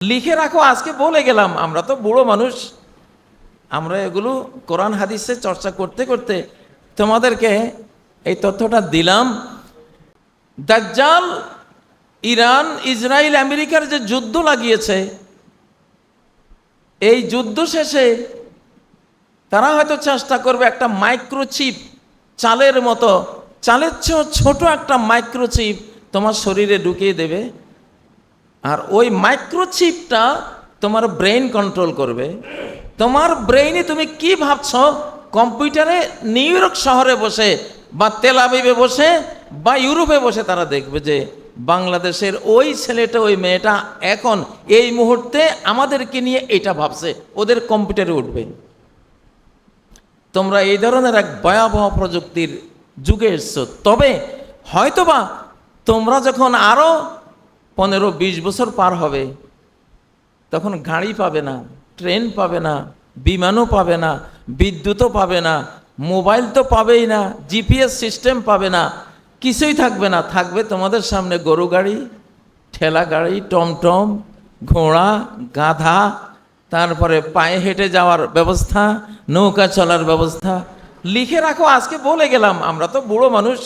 লিখে রাখো, আজকে বলে গেলাম। আমরা তো বুড়ো মানুষ, আমরা এগুলো কোরআন হাদিসে চর্চা করতে করতে তোমাদেরকে এই তথ্যটা দিলাম। দাজ্জাল ইরান ইসরায়েল আমেরিকার যে যুদ্ধ লাগিয়েছে, এই যুদ্ধ শেষে তারা হয়তো চেষ্টা করবে একটা মাইক্রোচিপ, চালের মতো, চালের চেয়েও ছোট একটা মাইক্রোচিপ তোমার শরীরে ঢুকিয়ে দেবে। আর ওই মাইক্রোচিপটা তোমার ব্রেন কন্ট্রোল করবে। তোমার ব্রেইনে তুমি কি ভাবছো, কম্পিউটারে নিউ ইয়র্ক শহরে বসে বা তেল আবিবে বসে বা ইউরোপে বসে তারা দেখবে যে বাংলাদেশের ওই ছেলেটা ওই মেয়েটা এখন এই মুহূর্তে আমাদেরকে নিয়ে এটা ভাবছে, ওদের কম্পিউটারে উঠবে। তোমরা এই ধরনের এক ভয়াবহ প্রযুক্তির যুগে এসছো। তবে হয়তোবা তোমরা যখন আরো 15-20 বছর পার হবে, তখন গাড়ি পাবে না, ট্রেন পাবে না, বিমানও পাবে না, বিদ্যুৎও পাবে না, মোবাইল তো পাবেই না, জিপিএস সিস্টেম পাবে না, কিছুই থাকবে না। থাকবে তোমাদের সামনে গরু গাড়ি, ঠেলা গাড়ি, টমটম, ঘোড়া, গাধা, তারপরে পায়ে হেঁটে যাওয়ার ব্যবস্থা, নৌকা চলার ব্যবস্থা। লিখে রাখো, আজকে বলে গেলাম। আমরা তো বুড়ো মানুষ,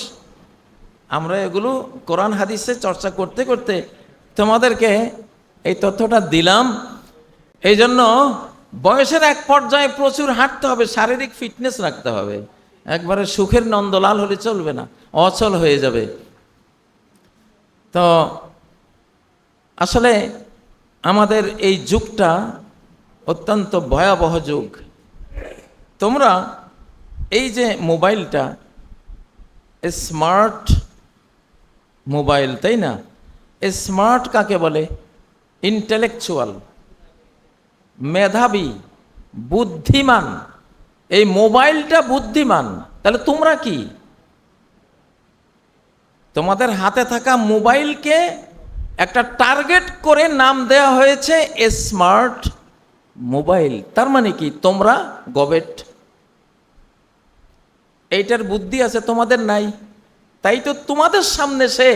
আমরা এগুলো কোরআন হাদিসে চর্চা করতে করতে তোমাদেরকে এই তথ্যটা দিলাম। এই জন্য বয়সের এক পর্যায়ে প্রচুর হাঁটতে হবে, শারীরিক ফিটনেস রাখতে হবে। একবারে সুখের নন্দলাল হলে চলবে না, অচল হয়ে যাবে। তো আসলে আমাদের এই যুগটা অত্যন্ত ভয়াবহ যুগ। তোমরা এই যে মোবাইলটা, স্মার্ট মোবাইল, তাই না? স্মার্ট কাকে বলে? ইন্টেলেকচুয়াল, মেধাবী, বুদ্ধিমান। এই মোবাইলটা বুদ্ধিমান। তাহলে তোমরা কি? তোমাদের হাতে থাকা মোবাইলকে একটা টার্গেট করে নাম দেওয়া হয়েছে স্মার্ট মোবাইল। তার মানে কি? তোমরা গবেট। এইটার বুদ্ধি আছে, তোমাদের নাই। তাই তো তোমাদের সামনে সে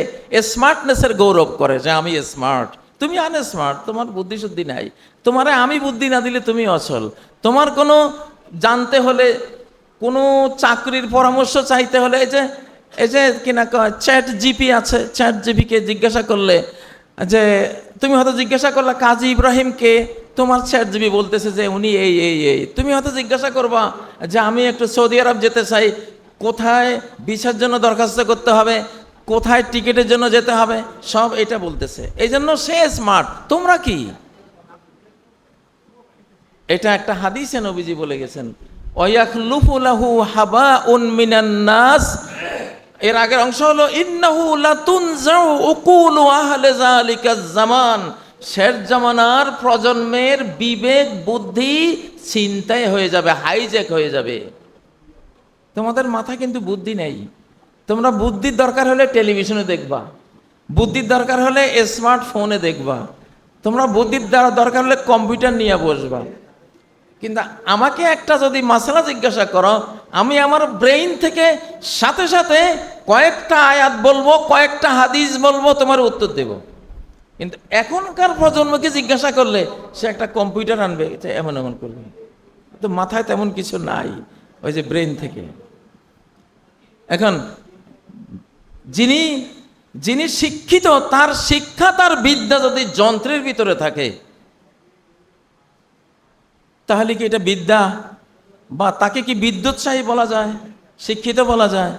স্মার্টনেসের গৌরব করে যে আমি স্মার্ট, তুমি আনস্মার্ট, তোমার বুদ্ধি শুদ্ধি নাই। তোমারে আমি বুদ্ধি না দিলে তুমি অচল। তোমার কোনো জানতে হলে, কোনো চাকরির পরামর্শ চাইতে হলে, এই যে কিনা কয় চ্যাট জিপি আছে, চ্যাট জিপিকে জিজ্ঞাসা করলে, যে তুমি হয়তো জিজ্ঞাসা করলা কাজী ইব্রাহিমকে, তোমার চ্যাট জিপি বলতেছে যে উনি এই এই এই। তুমি হয়তো জিজ্ঞাসা করবা যে আমি একটু সৌদি আরব যেতে চাই, কোথায় ভিসার জন্য দরখাস্ত করতে হবে, কোথায় টিকিটের জন্য যেতে হবে, সব এটা বলতেছে। এই জন্য সে স্মার্ট। তোমরা কি? এটা একটা হাদিসে নবীজি বলে গেছেন, ওয়ায়াখলুফু লাহু হাবাউন মিনান নাস। এর আগের অংশ হলো ইন্নাহু লাতুনজাউ উকুলু আহলে যালিকাজ জামান। শেষ জামানার প্রজন্মের বিবেক বুদ্ধি ছিনতাই হয়ে যাবে, হাইজ্যাক হয়ে যাবে। তোমাদের মাথায় কিন্তু বুদ্ধি নেই। তোমরা বুদ্ধির দরকার হলে টেলিভিশনে দেখবা, বুদ্ধির দরকার হলে স্মার্টফোনে দেখবা, তোমরা বুদ্ধির দরকার হলে কম্পিউটার নিয়ে বসবা। কিন্তু আমাকে একটা যদি মাসলা জিজ্ঞাসা করো, আমি আমার ব্রেইন থেকে সাথে সাথে কয়েকটা আয়াত বলবো, কয়েকটা হাদিস বলবো, তোমার উত্তর দেব। কিন্তু এখনকার প্রজন্মকে জিজ্ঞাসা করলে সে একটা কম্পিউটার আনবে, এমন এমন করবে। তো মাথায় তেমন কিছু নাই, ওই যে ব্রেন থেকে। এখন যিনি যিনি শিক্ষিত, তার শিক্ষা, তার বিদ্যা যদি যন্ত্রের ভিতরে থাকে, তাহলে কি এটা বিদ্যা? বা তাকে কি বিদ্যুৎসাহী বলা যায়, শিক্ষিত বলা যায়?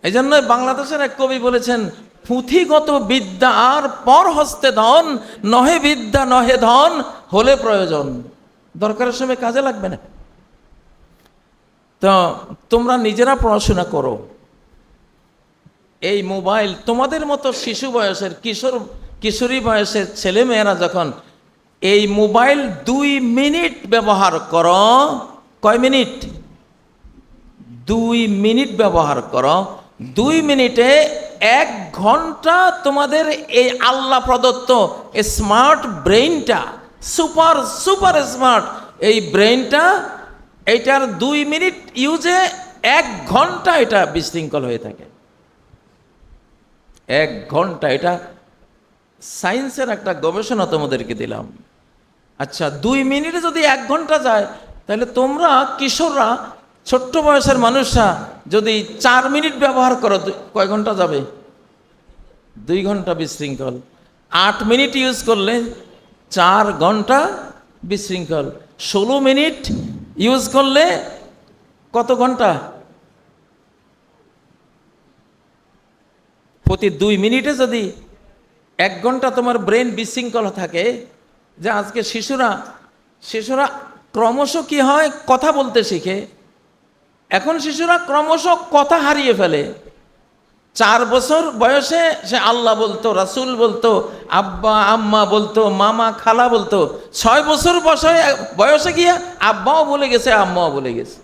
এই জন্য বাংলাদেশের এক কবি বলেছেন, পুঁথিগত বিদ্যা আর পর হস্তে ধন, নহে বিদ্যা নহে ধন, হলে প্রয়োজন, দরকারের সময় কাজে লাগবে না। তো তোমরা নিজেরা পড়াশোনা করো। এই মোবাইল তোমাদের মতো শিশু বয়সের, কিশোরী বয়সের ছেলে মেয়েরা যখন এই মোবাইল 2 মিনিট ব্যবহার করো, কয় মিনিট? 2 মিনিট ব্যবহার করো। 2 মিনিটে 1 ঘন্টা তোমাদের এই আল্লাহ প্রদত্ত স্মার্ট ব্রেইনটা, সুপার স্মার্ট এই ব্রেইনটা, এইটার 2 মিনিট ইউজে 1 ঘন্টা এটা বিশৃঙ্খল হয়ে থাকে। 1 ঘন্টা এটা সায়েন্সের একটা গবেষণা তোমাদেরকে দিলাম। আচ্ছা, 2 মিনিটে যদি 1 ঘন্টা যায়, তাহলে তোমরা কিশোররা, ছোট্ট বয়সের মানুষরা যদি 4 মিনিট ব্যবহার করো, কয় ঘন্টা যাবে? 2 ঘন্টা বিশৃঙ্খল। 8 মিনিট ইউজ করলে 4 ঘন্টা বিশৃঙ্খল। 16 মিনিট ইউজ করলে কত ঘন্টা? প্রতি 2 মিনিটে যদি 1 ঘন্টা তোমার ব্রেন বিশৃঙ্খল থাকে, যে আজকে শিশুরা ক্রমশ কি হয়, কথা বলতে শিখে। এখন শিশুরা ক্রমশ কথা হারিয়ে ফেলে। 4 বছর বয়সে সে আল্লাহ বলতো, রাসূল বলতো, আব্বা আম্মা বলতো, মামা খালা বলতো। 6 বছর বয়সে গিয়ে আব্বাও বলে গেছে, আম্মাও বলে গেছে।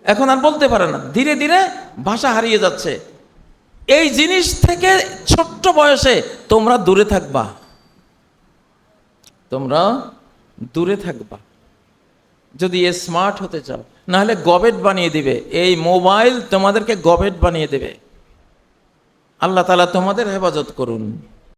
এখন আর বলতে পারে না। ধীরে ধীরে ভাষা হারিয়ে যাচ্ছে। এই জিনিস থেকে ছোট্ট বয়সে তোমরা দূরে থাকবা, তোমরা দূরে থাকবা যদি স্মার্ট হতে চাও। নাহলে গবেট বানিয়ে দিবে, এই মোবাইল তোমাদেরকে গবেট বানিয়ে দেবে। আল্লাহ তাআলা তোমাদের হেফাজত করুন।